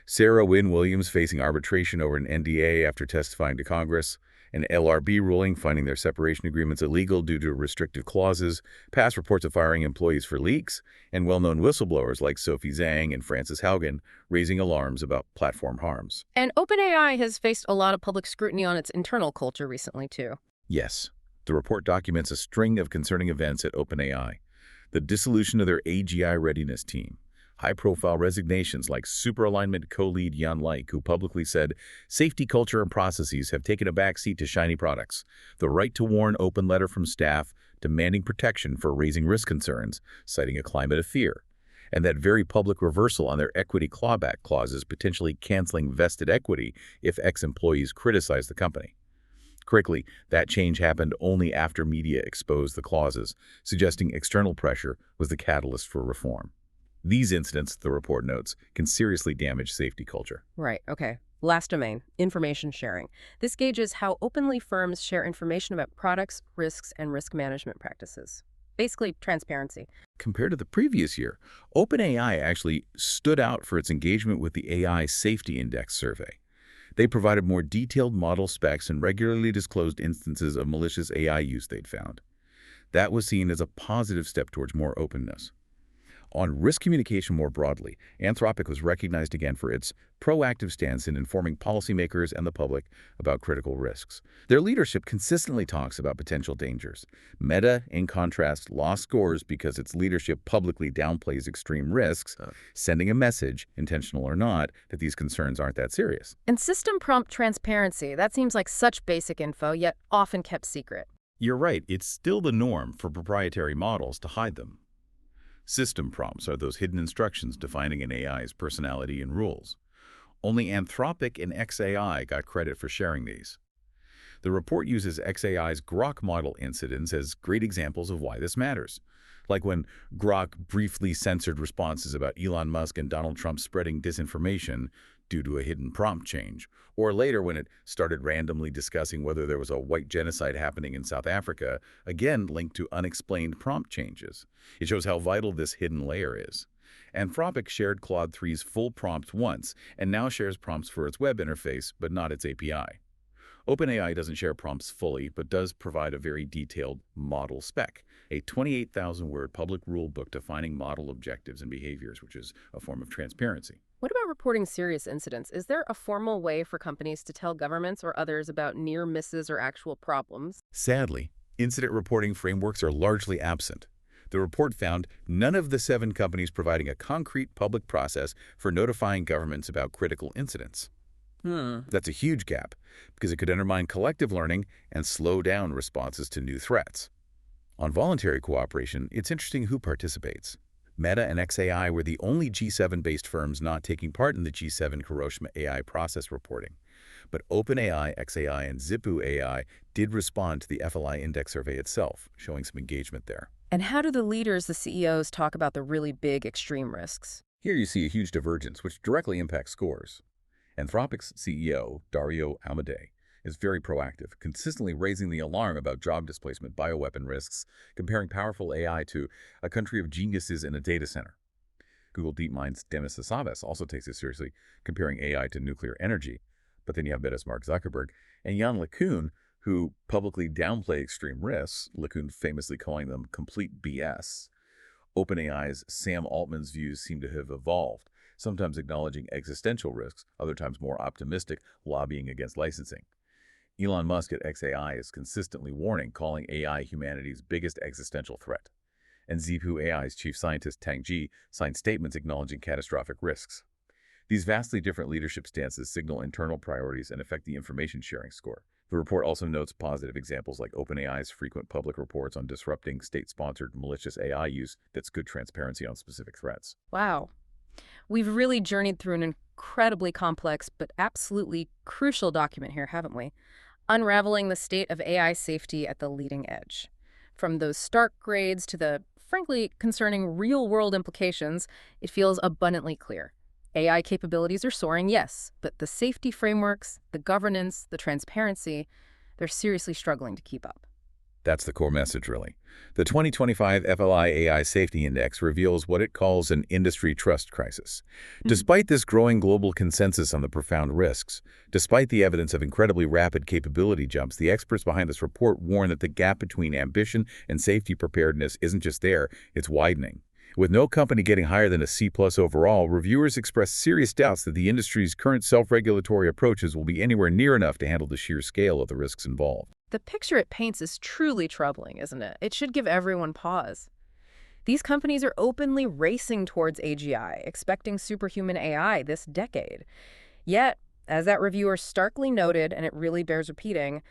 Speaker 2: Sarah Wynne Williams facing arbitration over an NDA after testifying to Congress, an LRB ruling finding their separation agreements illegal due to restrictive clauses, past reports of firing employees for leaks, and well-known whistleblowers like Sophie Zhang and Frances Haugen raising alarms about platform harms.
Speaker 1: And OpenAI has faced a lot of public scrutiny on its internal culture recently, too.
Speaker 2: Yes, the report documents a string of concerning events at OpenAI. The dissolution of their AGI readiness team, high-profile resignations like Superalignment co-lead Yan Like, who publicly said safety culture and processes have taken a backseat to shiny products, the right-to-warn open letter from staff demanding protection for raising risk concerns, citing a climate of fear, and that very public reversal on their equity clawback clauses potentially canceling vested equity if ex-employees criticize the company. Critically, that change happened only after media exposed the clauses, suggesting external pressure was the catalyst for reform. These incidents, the report notes, can seriously damage safety culture.
Speaker 1: Right, okay. Last domain, information sharing. This gauges how openly firms share information about products, risks, and risk management practices. Basically, transparency.
Speaker 2: Compared to the previous year, OpenAI actually stood out for its engagement with the AI Safety Index survey. They provided more detailed model specs and regularly disclosed instances of malicious AI use they'd found. That was seen as a positive step towards more openness. On risk communication more broadly, Anthropic was recognized again for its proactive stance in informing policymakers and the public about critical risks. Their leadership consistently talks about potential dangers. Meta, in contrast, lost scores because its leadership publicly downplays extreme risks, sending a message, intentional or not, that these concerns aren't that serious.
Speaker 1: And system prompt transparency, that seems like such basic info, yet often kept secret.
Speaker 2: You're right, it's still the norm for proprietary models to hide them. System prompts are those hidden instructions defining an AI's personality and rules. Only Anthropic and XAI got credit for sharing these. The report uses XAI's Grok model incidents as great examples of why this matters. Like when Grok briefly censored responses about Elon Musk and Donald Trump spreading disinformation due to a hidden prompt change, or later when it started randomly discussing whether there was a white genocide happening in South Africa, again linked to unexplained prompt changes. It shows how vital this hidden layer is. Anthropic shared Claude 3's full prompt once, and now shares prompts for its web interface, but not its API. OpenAI doesn't share prompts fully, but does provide a very detailed model spec, a 28,000-word public rule book defining model objectives and behaviors, which is a form of transparency.
Speaker 1: What about reporting serious incidents? Is there a formal way for companies to tell governments or others about near misses or actual problems?
Speaker 2: Sadly, incident reporting frameworks are largely absent. The report found none of the 7 companies providing a concrete public process for notifying governments about critical incidents. That's a huge gap, because it could undermine collective learning and slow down responses to new threats. On voluntary cooperation, it's interesting who participates. Meta and XAI were the only G7-based firms not taking part in the G7 Hiroshima AI process reporting. But OpenAI, XAI, and Zippo AI did respond to the FLI index survey itself, showing some engagement there.
Speaker 1: And how do the leaders, the CEOs, talk about the really big extreme risks?
Speaker 2: Here you see a huge divergence, which directly impacts scores. Anthropic's CEO, Dario Amodei, is very proactive, consistently raising the alarm about job displacement, bioweapon risks, comparing powerful AI to a country of geniuses in a data center. Google DeepMind's Demis Hassabis also takes it seriously, comparing AI to nuclear energy. But then you have Meta's Mark Zuckerberg and Jan LeCun, who publicly downplay extreme risks, LeCun famously calling them complete BS. OpenAI's Sam Altman's views seem to have evolved, sometimes acknowledging existential risks, other times more optimistic, lobbying against licensing. Elon Musk at XAI is consistently warning, calling AI humanity's biggest existential threat. And Zippo AI's chief scientist Tang Ji signed statements acknowledging catastrophic risks. These vastly different leadership stances signal internal priorities and affect the information sharing score. The report also notes positive examples like OpenAI's frequent public reports on disrupting state-sponsored malicious AI use that's good transparency on specific threats.
Speaker 1: Wow. We've really journeyed through an incredibly complex but absolutely crucial document here, haven't we? Unraveling the state of AI safety at the leading edge. From those stark grades to the, frankly, concerning real-world implications, it feels abundantly clear. AI capabilities are soaring, yes, but the safety frameworks, the governance, the transparency, they're seriously struggling to keep up.
Speaker 2: That's the core message, really. The 2025 FLI AI Safety Index reveals what it calls an industry trust crisis. Despite this growing global consensus on the profound risks, despite the evidence of incredibly rapid capability jumps, the experts behind this report warn that the gap between ambition and safety preparedness isn't just there, it's widening. With no company getting higher than a C+ overall, reviewers express serious doubts that the industry's current self-regulatory approaches will be anywhere near enough to handle the sheer scale of the risks involved.
Speaker 1: The picture it paints is truly troubling, isn't it? It should give everyone pause. These companies are openly racing towards AGI, expecting superhuman AI this decade. Yet, as that reviewer starkly noted, and it really bears repeating,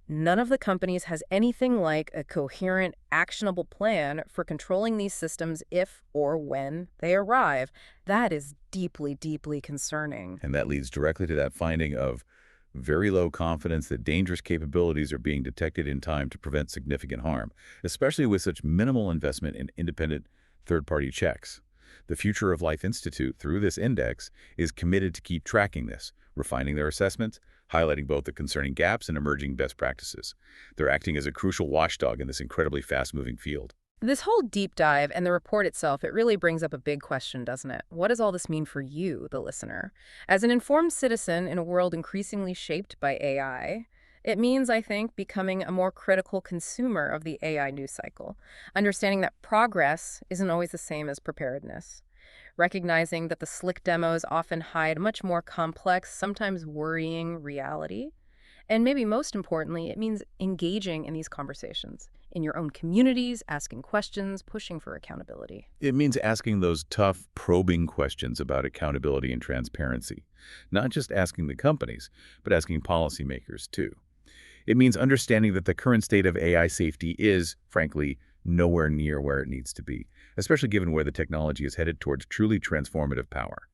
Speaker 1: none of the companies has anything like a coherent, actionable plan for controlling these systems if or when they arrive. That is deeply, deeply concerning.
Speaker 2: And that leads directly to that finding of very low confidence that dangerous capabilities are being detected in time to prevent significant harm, especially with such minimal investment in independent third-party checks. The Future of Life Institute, through this index, is committed to keep tracking this, refining their assessments, highlighting both the concerning gaps and emerging best practices. They're acting as a crucial watchdog in this incredibly fast-moving field.
Speaker 1: This whole deep dive and the report itself, it really brings up a big question, doesn't it? What does all this mean for you, the listener? As an informed citizen in a world increasingly shaped by AI, it means, I think, becoming a more critical consumer of the AI news cycle, understanding that progress isn't always the same as preparedness, recognizing that the slick demos often hide much more complex, sometimes worrying reality. And maybe most importantly, it means engaging in these conversations in your own communities, asking questions, pushing for accountability.
Speaker 2: It means asking those tough, probing questions about accountability and transparency. Not just asking the companies, but asking policymakers, too. It means understanding that the current state of AI safety is, frankly, nowhere near where it needs to be, especially given where the technology is headed towards truly transformative power.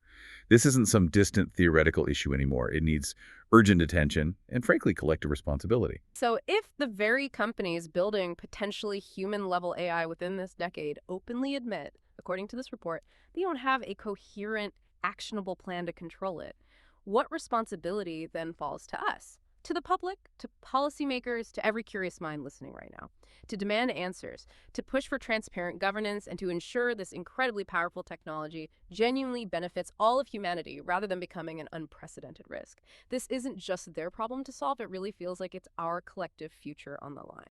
Speaker 2: This isn't some distant theoretical issue anymore. It needs urgent attention and, frankly, collective responsibility.
Speaker 1: So if the very companies building potentially human-level AI within this decade openly admit, according to this report, they don't have a coherent, actionable plan to control it, what responsibility then falls to us? To the public, to policymakers, to every curious mind listening right now, to demand answers, to push for transparent governance, and to ensure this incredibly powerful technology genuinely benefits all of humanity rather than becoming an unprecedented risk. This isn't just their problem to solve, it really feels like it's our collective future on the line.